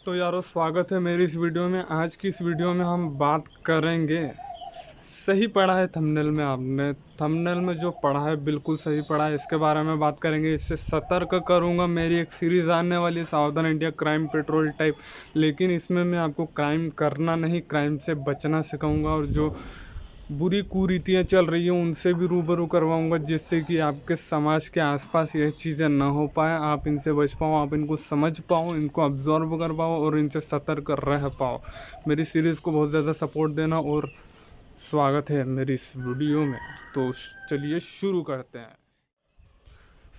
तो यारो स्वागत है मेरी इस वीडियो में। आज की इस वीडियो में हम बात करेंगे, सही पढ़ा है थंबनेल में। आपने थंबनेल में जो पढ़ा है बिल्कुल सही पढ़ा है, इसके बारे में बात करेंगे। इससे सतर्क करूंगा। मेरी एक सीरीज़ आने वाली है सावधान इंडिया क्राइम पेट्रोल टाइप, लेकिन इसमें मैं आपको क्राइम करना नहीं, क्राइम से बचना सिखाऊंगा और जो बुरी कुरीतियाँ चल रही हैं उनसे भी रूबरू करवाऊंगा, जिससे कि आपके समाज के आसपास यह चीज़ें ना हो पाए, आप इनसे बच पाओ, आप इनको समझ पाओ, इनको ऑब्जर्व कर पाओ और इनसे सतर्क रह पाओ। मेरी सीरीज़ को बहुत ज़्यादा सपोर्ट देना और स्वागत है मेरी इस वीडियो में। तो चलिए शुरू करते हैं।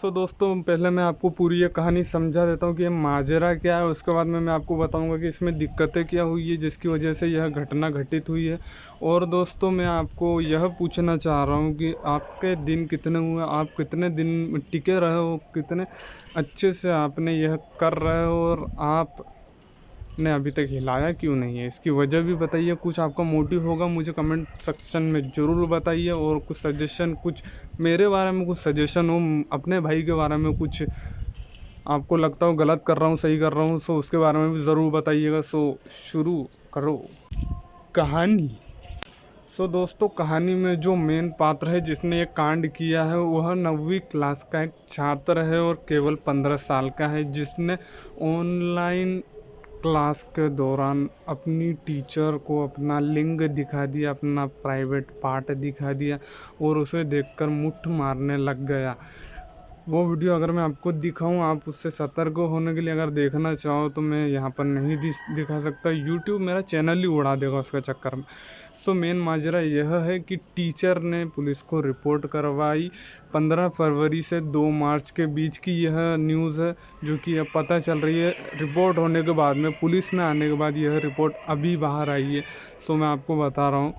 दोस्तों, पहले मैं आपको पूरी ये कहानी समझा देता हूँ कि ये माजरा क्या है। उसके बाद में मैं आपको बताऊँगा कि इसमें दिक्कतें क्या हुई है जिसकी वजह से यह घटना घटित हुई है। और दोस्तों, मैं आपको यह पूछना चाह रहा हूँ कि आपके दिन कितने हुए, आप कितने दिन टिके रहे हो, कितने अच्छे से आपने यह कर रहे हो और आपने अभी तक हिलाया क्यों नहीं है, इसकी वजह भी बताइए। कुछ आपका मोटिव होगा, मुझे कमेंट सेक्शन में ज़रूर बताइए। और कुछ सजेशन, कुछ मेरे बारे में कुछ सजेशन हो, अपने भाई के बारे में कुछ आपको लगता हो गलत कर रहा हूँ सही कर रहा हूँ, सो उसके बारे में भी ज़रूर बताइएगा। सो शुरू करो कहानी। दोस्तों, कहानी में जो मेन पात्र है जिसने ये कांड किया है वह 9वीं क्लास का एक छात्र है और केवल 15 साल का है, जिसने ऑनलाइन क्लास के दौरान अपनी टीचर को अपना लिंग दिखा दिया, अपना प्राइवेट पार्ट दिखा दिया और उसे देखकर मुट्ठ मारने लग गया। वो वीडियो अगर मैं आपको दिखाऊं, आप उससे सतर्क होने के लिए अगर देखना चाहो तो मैं यहाँ पर नहीं दिखा सकता। यूट्यूब मेरा चैनल ही उड़ा देगा उसके चक्कर में। मेन माजरा यह है कि टीचर ने पुलिस को रिपोर्ट करवाई। 15 फरवरी से 2 मार्च के बीच की यह न्यूज़ है, जो कि अब पता चल रही है रिपोर्ट होने के बाद में, पुलिस में आने के बाद यह रिपोर्ट अभी बाहर आई है। मैं आपको बता रहा हूँ।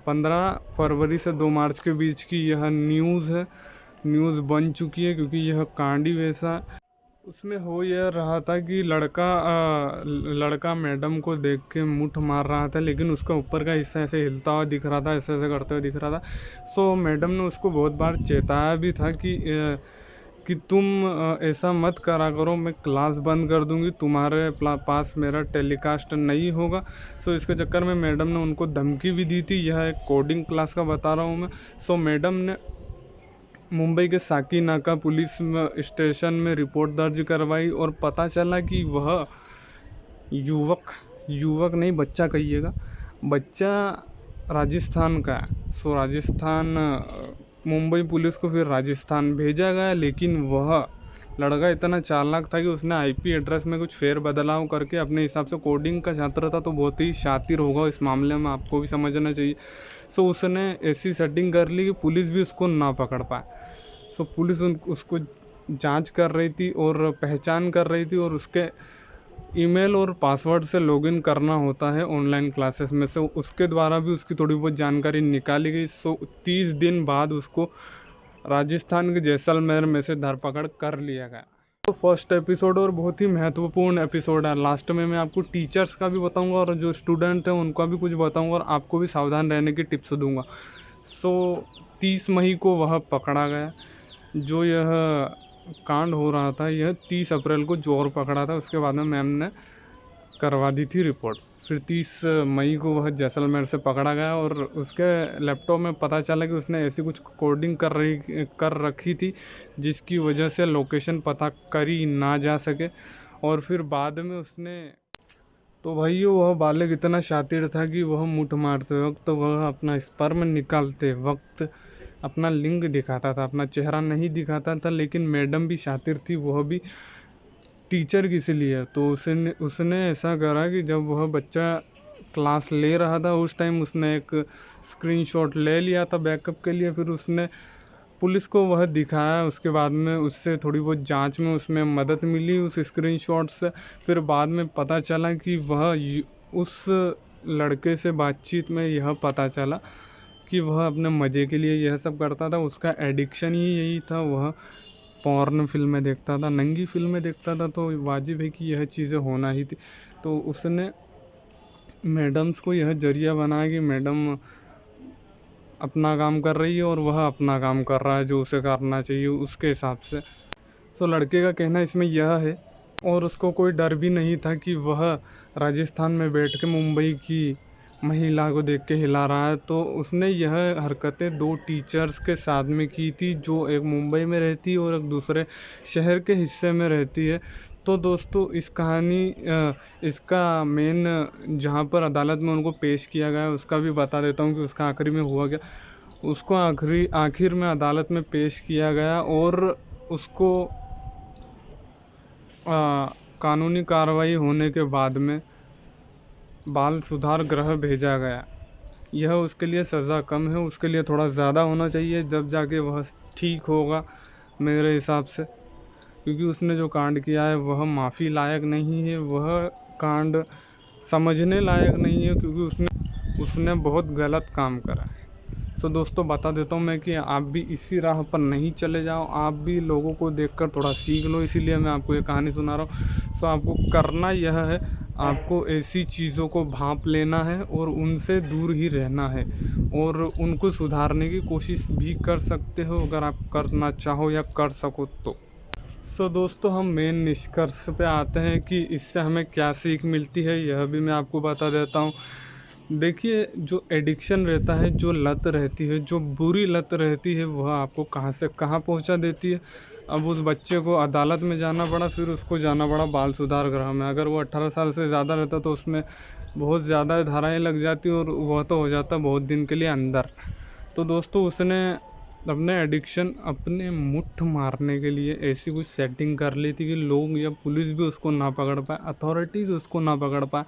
15 फरवरी से 2 मार्च के बीच की यह न्यूज़ बन चुकी है, क्योंकि यह कांड ही वैसा। उसमें हो यह रहा था कि लड़का मैडम को देख के मुट्ठ मार रहा था, लेकिन उसका ऊपर का हिस्सा ऐसे हिलता हुआ दिख रहा था, ऐसे ऐसे करते हुए दिख रहा था। मैडम ने उसको बहुत बार चेताया भी था कि तुम ऐसा मत करा करो, मैं क्लास बंद कर दूंगी, तुम्हारे पास मेरा टेलीकास्ट नहीं होगा। इसके चक्कर में मैडम ने उनको धमकी भी दी थी। यह एक कोडिंग क्लास का बता रहा हूँ मैं। मैडम ने मुंबई के साकीनाका पुलिस स्टेशन में रिपोर्ट दर्ज करवाई और पता चला कि वह युवक नहीं, बच्चा कहिएगा, बच्चा राजस्थान का है। राजस्थान, मुंबई पुलिस को फिर राजस्थान भेजा गया, लेकिन वह लड़का इतना चालाक था कि उसने आईपी एड्रेस में कुछ फेर बदलाव करके अपने हिसाब से, कोडिंग का छात्र था तो बहुत ही शातिर होगा इस मामले में, आपको भी समझना चाहिए। उसने ऐसी सेटिंग कर ली कि पुलिस भी उसको ना पकड़ पाए। पुलिस उसको जांच कर रही थी और पहचान कर रही थी, और उसके ईमेल और पासवर्ड से लॉगिन करना होता है ऑनलाइन क्लासेस में से, उसके द्वारा भी उसकी थोड़ी बहुत जानकारी निकाली गई। 30 दिन बाद उसको राजस्थान के जैसलमेर में से धरपकड़ कर लिया गया। फर्स्ट एपिसोड और बहुत ही महत्वपूर्ण एपिसोड है। लास्ट में मैं आपको टीचर्स का भी बताऊंगा और जो स्टूडेंट हैं उनका भी कुछ बताऊंगा और आपको भी सावधान रहने की टिप्स दूंगा। 30 मई को वह पकड़ा गया। जो यह कांड हो रहा था, यह 30 अप्रैल को चोर पकड़ा था। उसके बाद में मैम ने करवा दी थी रिपोर्ट। फिर 30 मई को वह जैसलमेर से पकड़ा गया और उसके लैपटॉप में पता चला कि उसने ऐसी कुछ कोडिंग कर रखी थी जिसकी वजह से लोकेशन पता करी ना जा सके। और फिर बाद में उसने, तो भाई वह बालक इतना शातिर था कि वह मुट्ठ मारते वक्त, तो वह अपना स्पर्म निकालते वक्त अपना लिंग दिखाता था, अपना चेहरा नहीं दिखाता था। लेकिन मैडम भी शातिर थी, वह भी टीचर किस लिए, तो उसने ऐसा करा कि जब वह बच्चा क्लास ले रहा था उस टाइम उसने एक स्क्रीनशॉट ले लिया था बैकअप के लिए। फिर उसने पुलिस को वह दिखाया। उसके बाद में उससे थोड़ी बहुत जांच में उसमें मदद मिली उस स्क्रीनशॉट से। फिर बाद में पता चला कि वह उस लड़के से बातचीत में यह पता चला कि वह अपने मज़े के लिए यह सब करता था। उसका एडिक्शन ही यही था, वह पॉर्न फिल्में देखता था, नंगी फिल्में देखता था, तो वाजिब है कि यह चीज़ें होना ही थी। तो उसने मैडम्स को यह जरिया बनाया कि मैडम अपना काम कर रही है और वह अपना काम कर रहा है जो उसे करना चाहिए उसके हिसाब से। लड़के का कहना इसमें यह है और उसको कोई डर भी नहीं था कि वह राजस्थान में बैठ के मुंबई की महिला को देख के हिला रहा है। तो उसने यह हरकतें 2 टीचर्स के साथ में की थी, जो एक मुंबई में रहती है और एक दूसरे शहर के हिस्से में रहती है। तो दोस्तों इस कहानी इसका मेन जहाँ पर अदालत में उनको पेश किया गया उसका भी बता देता हूँ कि उसका आखिरी में हुआ क्या। उसको आखिर में अदालत में पेश किया गया और उसको कानूनी कार्रवाई होने के बाद में बाल सुधार गृह भेजा गया। यह उसके लिए सज़ा कम है, उसके लिए थोड़ा ज़्यादा होना चाहिए, जब जाके वह ठीक होगा मेरे हिसाब से। क्योंकि उसने जो कांड किया है वह माफ़ी लायक नहीं है, वह कांड समझने लायक नहीं है, क्योंकि उसने बहुत गलत काम करा है। तो दोस्तों बता देता हूँ मैं कि आप भी इसी राह पर नहीं चले जाओ, आप भी लोगों को देखकर थोड़ा सीख लो, इसीलिए मैं आपको ये कहानी सुना रहा हूँ। तो आपको करना यह है, आपको ऐसी चीज़ों को भांप लेना है और उनसे दूर ही रहना है, और उनको सुधारने की कोशिश भी कर सकते हो अगर आप करना चाहो या कर सको तो। दोस्तों हम मेन निष्कर्ष पे आते हैं कि इससे हमें क्या सीख मिलती है, यह भी मैं आपको बता देता हूँ। देखिए, जो एडिक्शन रहता है, जो लत रहती है, जो बुरी लत रहती है, वह आपको कहाँ से कहाँ पहुँचा देती है। अब उस बच्चे को अदालत में जाना पड़ा, फिर उसको जाना पड़ा बाल सुधार गृह में। अगर वो 18 साल से ज़्यादा रहता तो उसमें बहुत ज़्यादा धाराएँ लग जाती और वह तो हो जाता बहुत दिन के लिए अंदर। तो दोस्तों उसने अपने एडिक्शन अपने मुट्ठ मारने के लिए ऐसी कुछ सेटिंग कर ली थी कि लोग या पुलिस भी उसको ना पकड़ पाए, अथॉरिटीज़ उसको ना पकड़ पाए।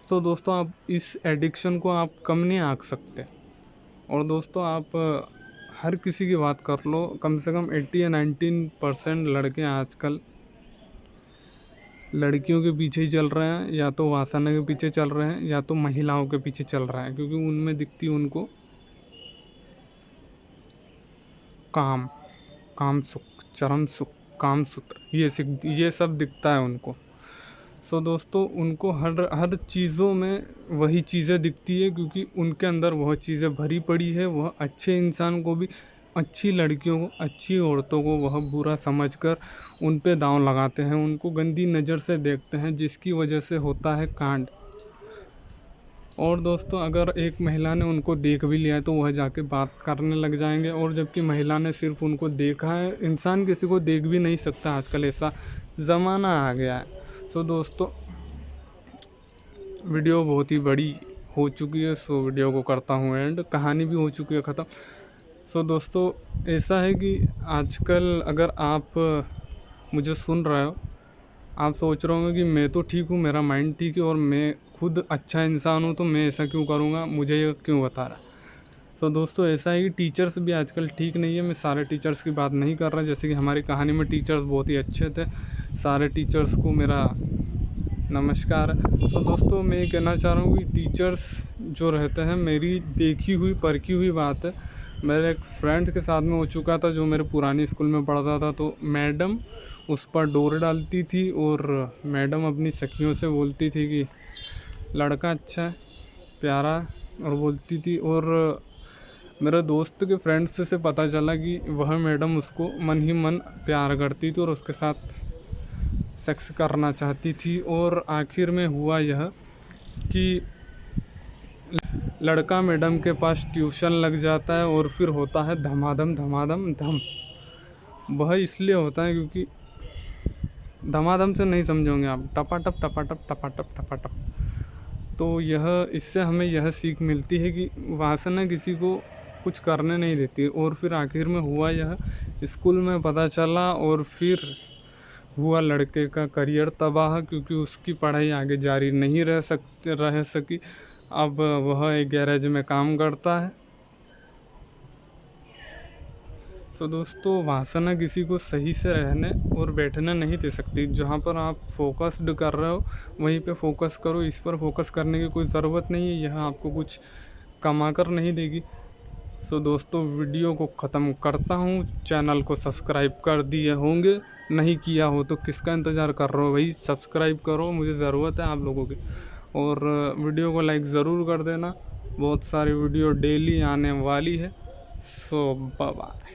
तो दोस्तों आप इस एडिक्शन को आप कम नहीं आंक सकते। और दोस्तों आप हर किसी की बात कर लो, कम से कम 80 या 19% लड़के आजकल लड़कियों के पीछे ही चल रहे हैं, या तो वासना के पीछे चल रहे हैं, या तो महिलाओं के पीछे चल रहे हैं, क्योंकि उनमें दिखती उनको काम सुख, चरम सुख, काम सूत्र, ये सब दिखता है उनको। दोस्तों उनको हर चीज़ों में वही चीज़ें दिखती है, क्योंकि उनके अंदर वह चीज़ें भरी पड़ी है। वह अच्छे इंसान को भी, अच्छी लड़कियों को, अच्छी औरतों को वह बुरा समझकर उन पे दांव लगाते हैं, उनको गंदी नज़र से देखते हैं, जिसकी वजह से होता है कांड। और दोस्तों अगर एक महिला ने उनको देख भी लिया है तो वह जाके बात करने लग जाएंगे, और जबकि महिला ने सिर्फ उनको देखा है। इंसान किसी को देख भी नहीं सकता, आजकल ऐसा ज़माना आ गया है। दोस्तों वीडियो बहुत ही बड़ी हो चुकी है, वीडियो को करता हूँ एंड, कहानी भी हो चुकी है ख़त्म। दोस्तों ऐसा है कि आजकल अगर आप मुझे सुन रहे हो, आप सोच रहे होंगे कि मैं तो ठीक हूँ, मेरा माइंड ठीक है और मैं खुद अच्छा इंसान हूँ, तो मैं ऐसा क्यों करूँगा, मुझे ये क्यों बता रहा। दोस्तों ऐसा है कि टीचर्स भी आजकल ठीक नहीं है। मैं सारे टीचर्स की बात नहीं कर रहा, जैसे कि हमारी कहानी में टीचर्स बहुत ही अच्छे थे। सारे टीचर्स को मेरा नमस्कार। दोस्तों मैं ये कहना चाह रहा हूँ कि टीचर्स जो रहते हैं, मेरी देखी हुई परखी हुई बात है, मेरे एक फ्रेंड के साथ में हो चुका था जो मेरे पुरानी स्कूल में पढ़ता था। तो मैडम उस पर डोर डालती थी, और मैडम अपनी सखियों से बोलती थी कि लड़का अच्छा है, प्यारा, और बोलती थी। और मेरे दोस्त के फ्रेंड्स से पता चला कि वह मैडम उसको मन ही मन प्यार करती थी और उसके साथ सेक्स करना चाहती थी। और आखिर में हुआ यह कि लड़का मैडम के पास ट्यूशन लग जाता है, और फिर होता है धमाधम धमाधम धम। वह इसलिए होता है क्योंकि धमाधम से नहीं समझोगे आप, टपाटप टपाटप टपाटप टपाटप। तो यह इससे हमें यह सीख मिलती है कि वासना किसी को कुछ करने नहीं देती। और फिर आखिर में हुआ यह, स्कूल में पता चला, और फिर हुआ लड़के का करियर तबाह, क्योंकि उसकी पढ़ाई आगे जारी नहीं रह सकी। अब वह एक गैरेज में काम करता है। दोस्तों वासना किसी को सही से रहने और बैठने नहीं दे सकती। जहाँ पर आप फोकस्ड कर रहे हो वहीं पे फोकस करो, इस पर फोकस करने की कोई ज़रूरत नहीं है, यह आपको कुछ कमा कर नहीं देगी। दोस्तों वीडियो को ख़त्म करता हूँ। चैनल को सब्सक्राइब कर दिए होंगे, नहीं किया हो तो किसका इंतज़ार कर रहे हो भाई, सब्सक्राइब करो, मुझे ज़रूरत है आप लोगों की। और वीडियो को लाइक ज़रूर कर देना, बहुत सारी वीडियो डेली आने वाली है। Bye bye.